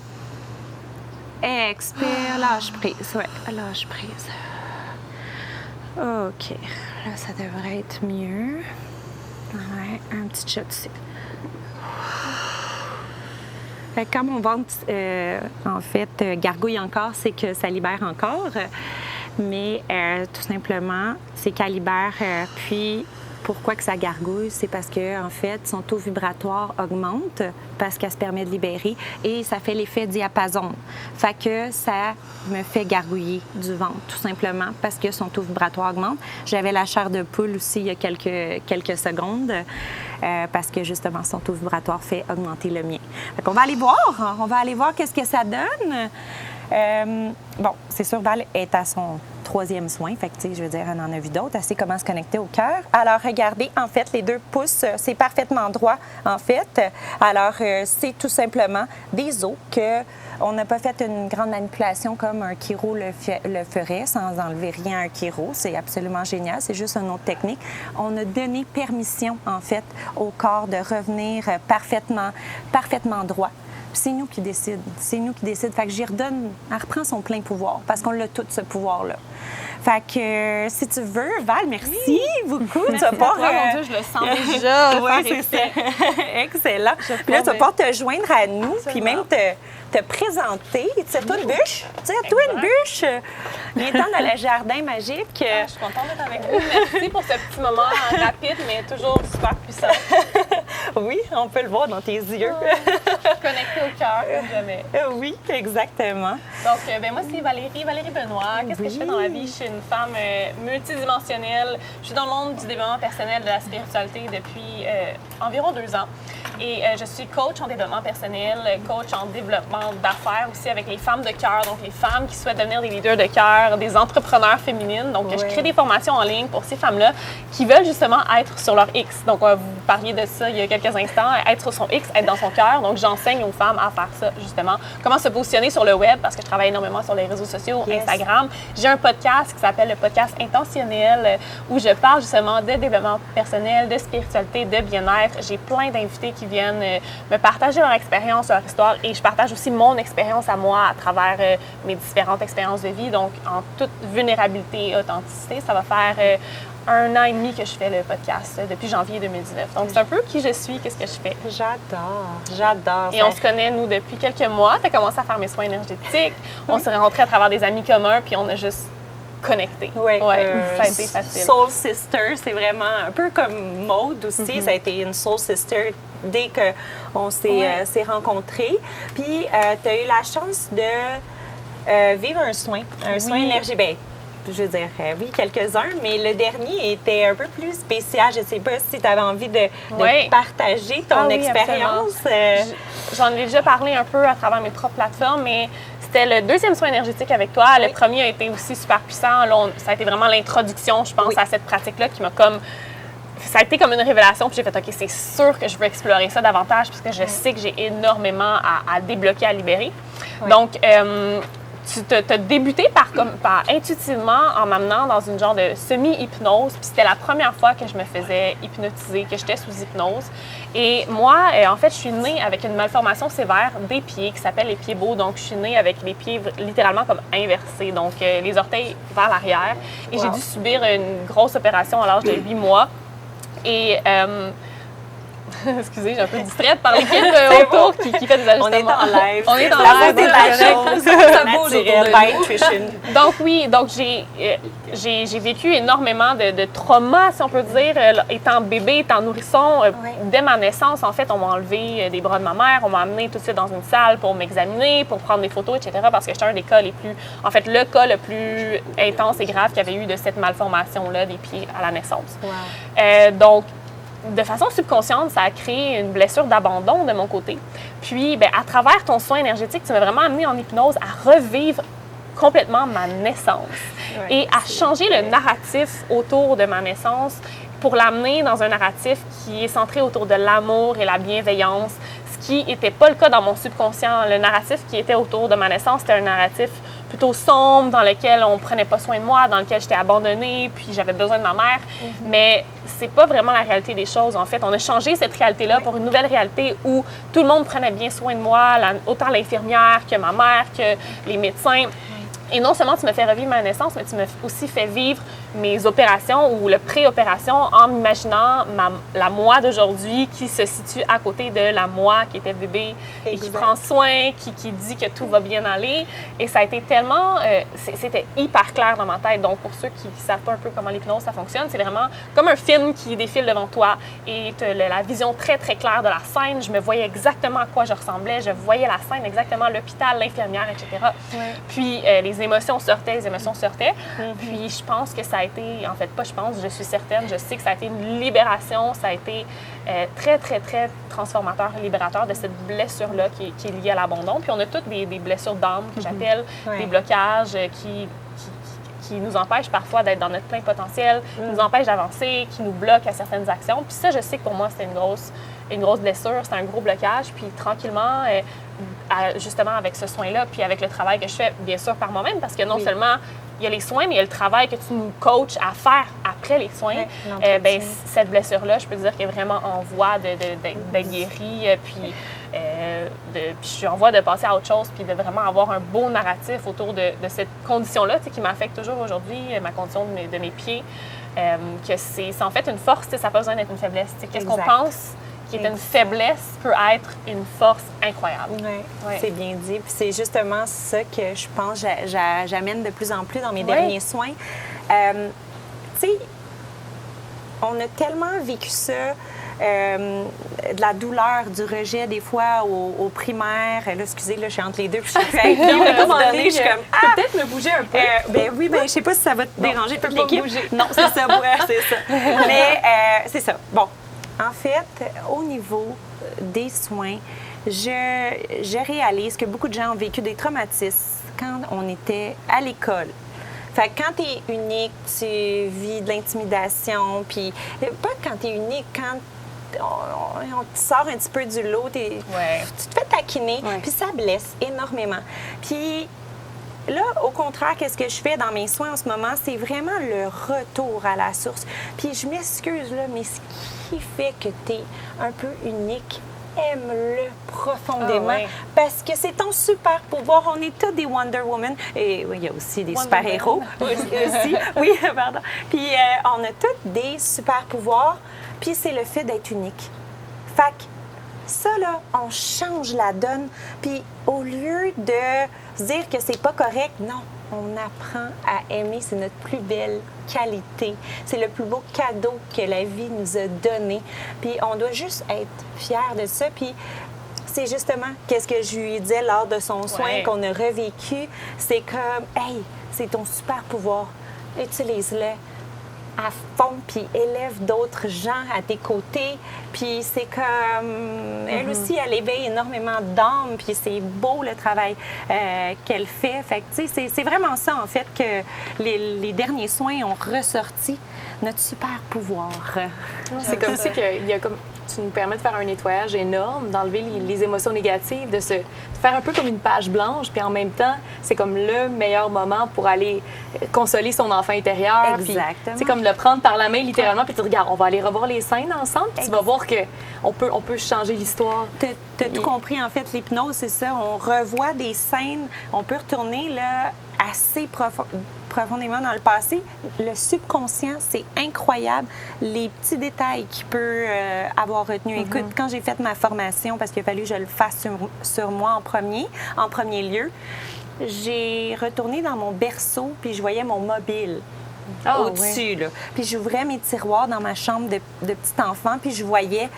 Expire. Lâche prise. Ouais, lâche prise. OK. Là, ça devrait être mieux. Ouais, un petit shot ici. Quand mon ventre, en fait, gargouille encore, c'est que ça libère encore. Mais tout simplement, c'est qu'elle libère. Puis, pourquoi que ça gargouille? C'est parce que, en fait, son taux vibratoire augmente parce qu'elle se permet de libérer et ça fait l'effet diapason. Fait que ça me fait gargouiller du ventre, tout simplement, parce que son taux vibratoire augmente. J'avais la chair de poule aussi il y a quelques secondes parce que, justement, son taux vibratoire fait augmenter le mien. Fait qu'on va aller voir. On va aller voir qu'est-ce que ça donne. Bon, c'est sûr, Val est à son 3e soin. Fait que, tu sais, je veux dire, on en a vu d'autres. Elle sait comment se connecter au cœur. Alors, regardez, en fait, les 2 pouces, c'est parfaitement droit, en fait. Alors, c'est tout simplement des os que on n'a pas fait une grande manipulation comme un chiro le ferait, sans enlever rien à un chiro. C'est absolument génial. C'est juste une autre technique. On a donné permission, en fait, au corps de revenir parfaitement droit. c'est nous qui décide. C'est nous qui décide. Fait que j'y redonne, elle reprend son plein pouvoir parce qu'on l'a tout, ce pouvoir-là. Fait que si tu veux, Val, merci beaucoup. Merci à toi, mon Dieu, je le sens déjà. Oui, c'est ça. Excellent. Puis là, tu vas pouvoir te joindre à nous, puis même te présenter. Tire-toi une bûche. Tire-toi une bûche. Viens-t'en dans le jardin magique. Je suis contente d'être avec vous. Merci pour ce petit moment rapide, mais toujours super puissant. Oui, on peut le voir dans tes yeux. Connecté au cœur, comme jamais. Oui, exactement. Donc, moi, c'est Valérie Benoît. Qu'est-ce que je fais dans la vie? Je suis une femme multidimensionnelle. Je suis dans le monde du développement personnel, de la spiritualité depuis environ 2 ans. Et je suis coach en développement personnel, coach en développement d'affaires aussi avec les femmes de cœur, donc les femmes qui souhaitent devenir des leaders de cœur, des entrepreneurs féminines. Donc, je crée des formations en ligne pour ces femmes-là qui veulent justement être sur leur X. Donc, vous parliez de ça il y a quelques instants, être sur son X, être dans son cœur. Donc, j'enseigne aux femmes à faire ça, justement. Comment se positionner sur le web, parce que je travaille énormément sur les réseaux sociaux, Instagram. J'ai un podcast qui s'appelle le podcast Intentionnel, où je parle justement de développement personnel, de spiritualité, de bien-être. J'ai plein d'invités qui viennent me partager leur expérience, leur histoire, et je partage aussi mon expérience à moi à travers mes différentes expériences de vie. Donc, en toute vulnérabilité et authenticité, ça va faire 1 an et demi que je fais le podcast depuis janvier 2019. Donc, c'est un peu qui je suis, qu'est-ce que je fais. J'adore. Et on se connaît, nous, depuis quelques mois. Tu as commencé à faire mes soins énergétiques. On s'est rencontrés à travers des amis communs, puis on a juste connecté. Oui, ça a été facile. Soul Sister, c'est vraiment un peu comme Maude aussi. Ça a été une Soul Sister dès qu'on s'est rencontrés. Puis, tu as eu la chance de vivre un soin énergétique. Ben, je veux dire, oui, quelques-uns, mais le dernier était un peu plus spécial. Je ne sais pas si tu avais envie de partager ton expérience. J'en ai déjà parlé un peu à travers mes propres plateformes, mais c'était le 2e soin énergétique avec toi. Le premier a été aussi super puissant. Là, ça a été vraiment l'introduction, je pense, à cette pratique-là qui m'a comme... Ça a été comme une révélation, puis j'ai fait « OK, c'est sûr que je veux explorer ça davantage parce que je sais que j'ai énormément à débloquer, à libérer. » Donc, tu t'as débuté par intuitivement en m'amenant dans une genre de semi-hypnose. Puis c'était la première fois que je me faisais hypnotiser, que j'étais sous hypnose. Et moi, en fait, je suis née avec une malformation sévère des pieds qui s'appelle les pieds beaux. Donc, je suis née avec les pieds littéralement comme inversés, donc les orteils vers l'arrière. Et j'ai dû subir une grosse opération à l'âge de 8 mois. Et... excusez, j'ai un peu distraite par l'équipe autour qui fait des ajustements. On est en live. On est en live. C'est la chose. Ça bouge autour Donc oui, j'ai vécu énormément de traumas, si on peut dire, étant bébé, étant nourrisson. Dès ma naissance, en fait, on m'a enlevé des bras de ma mère, on m'a amené tout de suite dans une salle pour m'examiner, pour prendre des photos, etc. Parce que j'étais un des cas les plus... En fait, le cas le plus intense et grave qu'il y avait eu de cette malformation-là des pieds à la naissance. Donc, de façon subconsciente, ça a créé une blessure d'abandon de mon côté. Puis, à travers ton soin énergétique, tu m'as vraiment amené en hypnose à revivre complètement ma naissance et à changer le narratif autour de ma naissance pour l'amener dans un narratif qui est centré autour de l'amour et la bienveillance, ce qui n'était pas le cas dans mon subconscient. Le narratif qui était autour de ma naissance, c'était un narratif plutôt sombre, dans lequel on ne prenait pas soin de moi, dans lequel j'étais abandonnée, puis j'avais besoin de ma mère. Mais c'est pas vraiment la réalité des choses, en fait. On a changé cette réalité-là pour une nouvelle réalité où tout le monde prenait bien soin de moi, autant l'infirmière que ma mère, que les médecins. Et non seulement tu me fais revivre ma naissance, mais tu m'as aussi fait vivre mes opérations ou le pré-opération en m'imaginant la moi d'aujourd'hui qui se situe à côté de la moi qui était bébé et qui prend soin, qui dit que tout va bien aller. Et ça a été tellement... c'était hyper clair dans ma tête. Donc, pour ceux qui ne savent pas un peu comment l'hypnose, ça fonctionne, c'est vraiment comme un film qui défile devant toi et tu as la vision très, très claire de la scène. Je me voyais exactement à quoi je ressemblais. Je voyais la scène exactement, l'hôpital, l'infirmière, etc. Puis, les émotions sortaient. Puis, je pense que ça a été, en fait, pas je pense, je suis certaine, je sais que ça a été une libération, ça a été très, très, très transformateur, libérateur de cette blessure-là qui est liée à l'abandon. Puis, on a toutes des blessures d'âme que j'appelle, des blocages qui nous empêchent parfois d'être dans notre plein potentiel, qui nous empêchent d'avancer, qui nous bloquent à certaines actions. Puis ça, je sais que pour moi, c'était une grosse blessure, c'était un gros blocage. Puis tranquillement, justement avec ce soin-là, puis avec le travail que je fais, bien sûr, par moi-même, parce que non seulement il y a les soins, mais il y a le travail que tu nous coaches à faire après les soins. Cette blessure-là, je peux dire qu'elle est vraiment en voie d'être guérie. Puis Puis je lui envoie de passer à autre chose, puis de vraiment avoir un beau narratif autour de cette condition-là, tu sais, qui m'affecte toujours aujourd'hui, ma condition de mes pieds, que c'est en fait une force, tu sais, ça n'a pas besoin d'être une faiblesse. Tu sais, qu'est-ce qu'on pense qui est une faiblesse peut être une force incroyable. Oui, c'est bien dit. Puis c'est justement ça que je pense j'amène de plus en plus dans mes derniers soins. Tu sais, on a tellement vécu ça, de la douleur, du rejet des fois au primaire. Là, excusez, là, je suis entre les deux, puis je suis je suis comme, peut-être me bouger un peu. Je sais pas si ça va te déranger toute l'équipe. Non, c'est ça, c'est ça. Mais c'est ça. Bon, en fait, au niveau des soins, je réalise que beaucoup de gens ont vécu des traumatismes quand on était à l'école. Fait que quand tu es unique, tu vis de l'intimidation, puis pas quand tu es unique, quand on te sort un petit peu du lot, tu te fais taquiner, puis ça blesse énormément. Puis là, au contraire, qu'est-ce que je fais dans mes soins en ce moment, c'est vraiment le retour à la source. Puis je m'excuse, là, mais ce qui fait que tu es un peu unique, aime-le profondément parce que c'est ton super pouvoir. On est tous des Wonder Woman. Et oui, il y a aussi des super-héros. Aussi. Oui, pardon. Puis on a tous des super pouvoirs. Puis c'est le fait d'être unique. Fait que ça, là, on change la donne. Puis au lieu de se dire que c'est pas correct, non, on apprend à aimer. C'est notre plus belle qualité. C'est le plus beau cadeau que la vie nous a donné. Puis on doit juste être fiers de ça. Puis c'est justement qu'est-ce que je lui disais lors de son soin qu'on a revécu. C'est comme, hey, c'est ton super pouvoir. Utilise-le à fond, puis élève d'autres gens à tes côtés. Puis c'est comme... Elle aussi, elle éveille énormément d'âme, puis c'est beau le travail qu'elle fait. Fait que, tu sais, c'est vraiment ça, en fait, que les derniers soins ont ressorti notre super pouvoir. C'est comme si tu nous permets de faire un nettoyage énorme, d'enlever les émotions négatives, de faire un peu comme une page blanche, puis en même temps, c'est comme le meilleur moment pour aller consoler son enfant intérieur. Exactement. C'est comme le prendre par la main littéralement, puis tu regardes, on va aller revoir les scènes ensemble, puis tu vas voir qu'on peut changer l'histoire. Tu as tout compris, en fait, l'hypnose, c'est ça. On revoit des scènes, on peut retourner là assez profondément dans le passé. Le subconscient, c'est incroyable, les petits détails qu'il peut avoir retenus. Écoute, quand j'ai fait ma formation, parce qu'il a fallu que je le fasse sur moi en premier lieu, j'ai retourné dans mon berceau, puis je voyais mon mobile. Au-dessus, là. Puis j'ouvrais mes tiroirs dans ma chambre de petit enfant, puis je voyais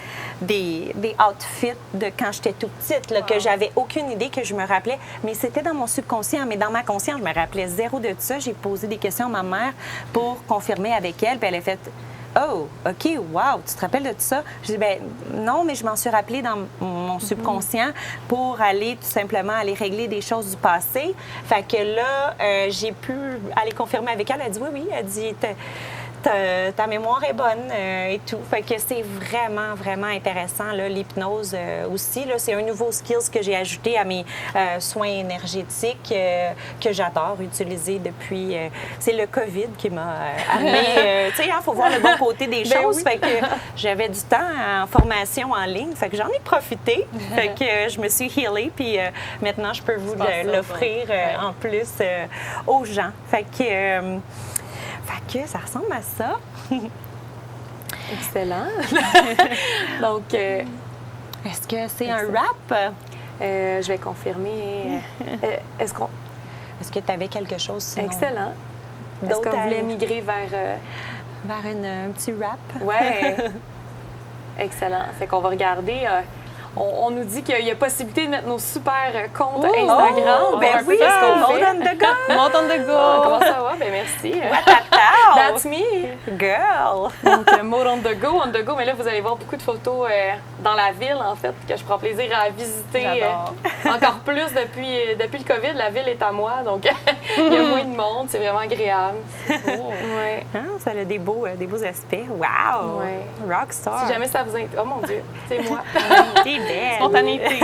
des outfits de quand j'étais toute petite, là, que j'avais aucune idée, que je me rappelais. Mais c'était dans mon subconscient. Mais dans ma conscience, je me rappelais zéro de ça. J'ai posé des questions à ma mère pour confirmer avec elle, puis elle a fait... Oh, OK, wow, tu te rappelles de tout ça? Je dis, ben non, mais je m'en suis rappelée dans mon subconscient pour aller tout simplement aller régler des choses du passé. Fait que là, j'ai pu aller confirmer avec elle. Elle dit, oui, elle dit, ta mémoire est bonne et tout. Fait que c'est vraiment, vraiment intéressant, là, l'hypnose aussi. Là, c'est un nouveau skills que j'ai ajouté à mes soins énergétiques que j'adore utiliser depuis... c'est le COVID qui m'a amené... tu sais, il faut voir le bon côté des choses. Oui. Fait que j'avais du temps en formation en ligne. Fait que j'en ai profité. Fait que je me suis healée. Puis maintenant, je peux vous l'offrir en plus aux gens. Fait que ça ressemble à ça. Excellent. Donc, est-ce que c'est un wrap? Je vais confirmer. Est-ce que tu avais quelque chose sinon? Excellent. Est-ce qu'on voulait migrer vers un petit wrap? Oui. Excellent. Fait qu'on va regarder... On nous dit qu'il y a possibilité de mettre nos super comptes Instagram. Ben oui, Mode on the go. Mode on the go. Comment ça va? Ben merci. That's me. Girl. Donc, Mode on the go. Mais là, vous allez voir beaucoup de photos dans la ville, en fait, que je prends plaisir à visiter. Encore plus depuis le COVID, la ville est à moi. Donc, il y a moins de monde. C'est vraiment agréable. Ouais. Ça a des beaux aspects. Wow. Ouais. Rockstar. Si jamais ça vous intéresse. Oh mon Dieu, c'est moi. Spontanéité.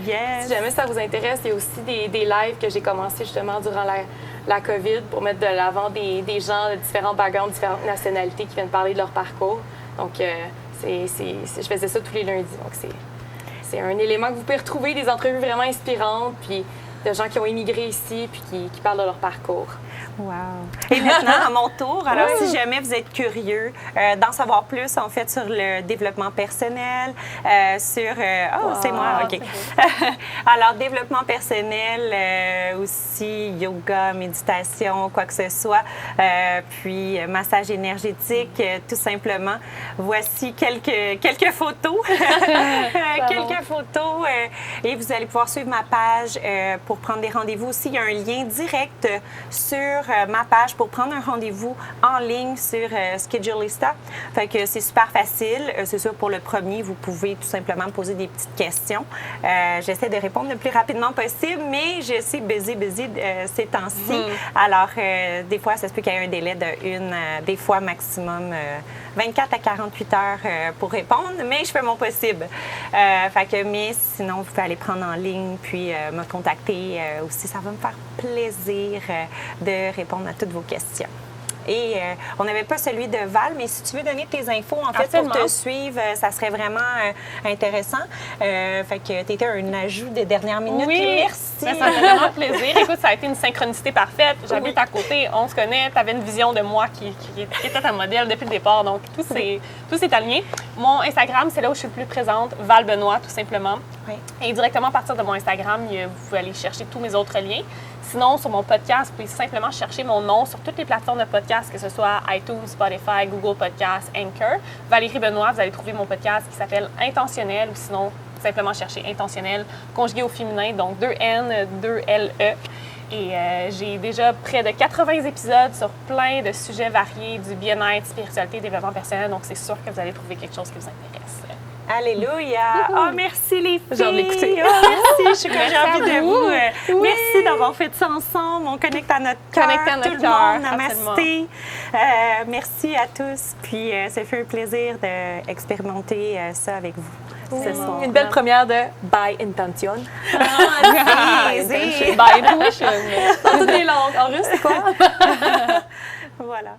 Yes. Si jamais ça vous intéresse, il y a aussi des lives que j'ai commencé justement durant la COVID pour mettre de l'avant des gens de différents backgrounds, différentes nationalités qui viennent parler de leur parcours. Donc, je faisais ça tous les lundis. Donc, c'est un élément que vous pouvez retrouver, des entrevues vraiment inspirantes, puis de gens qui ont immigré ici, puis qui parlent de leur parcours. Wow! Et maintenant, à mon tour, alors si jamais vous êtes curieux d'en savoir plus, en fait, sur le développement personnel, c'est moi, OK. Alors, développement personnel, aussi yoga, méditation, quoi que ce soit, puis massage énergétique, tout simplement. Voici quelques photos. Quelques photos. Et vous allez pouvoir suivre ma page pour prendre des rendez-vous aussi. Il y a un lien direct sur ma page pour prendre un rendez-vous en ligne sur Schedulista. Fait que c'est super facile. C'est sûr, pour le premier, vous pouvez tout simplement me poser des petites questions. J'essaie de répondre le plus rapidement possible, mais je suis busy ces temps-ci. Alors, des fois, ça se peut qu'il y ait un délai de des fois maximum 24 à 48 heures pour répondre, mais je fais mon possible. Mais sinon, vous pouvez aller prendre en ligne puis me contacter aussi. Ça va me faire plaisir de répondre à toutes vos questions. Et on n'avait pas celui de Val, mais si tu veux donner tes infos, en fait, pour te suivre, ça serait vraiment intéressant. Fait que tu étais un ajout de dernière minute. Oui, merci. Ça me fait vraiment plaisir. Écoute, ça a été une synchronicité parfaite. J'habite à côté, on se connaît, tu avais une vision de moi qui était ta modèle depuis le départ. Donc, tout s'est aligné. Mon Instagram, c'est là où je suis le plus présente, Val Benoît, tout simplement. Oui. Et directement à partir de mon Instagram, vous pouvez aller chercher tous mes autres liens. Sinon, sur mon podcast, vous pouvez simplement chercher mon nom sur toutes les plateformes de podcast, que ce soit iTunes, Spotify, Google Podcasts, Anchor. Valérie Benoît, vous allez trouver mon podcast qui s'appelle Intentionnel, ou sinon, simplement chercher Intentionnel, conjugué au féminin, donc 2 N, 2 L-E. Et j'ai déjà près de 80 épisodes sur plein de sujets variés, du bien-être, spiritualité, développement personnel, donc c'est sûr que vous allez trouver quelque chose qui vous intéresse. Alléluia! Oh, merci les filles! J'ai envie d'écouter. Oh, merci, j'ai envie de vous. Merci d'avoir fait ça ensemble. On connecte à notre cœur. Connecte à notre tout le cœur, monde. Namasté. Merci à tous. Puis, ça fait un plaisir d'expérimenter ça avec vous ce soir. Une belle première de By Intention. By intuition. Dans toutes les langues. En russe, c'est quoi? Voilà.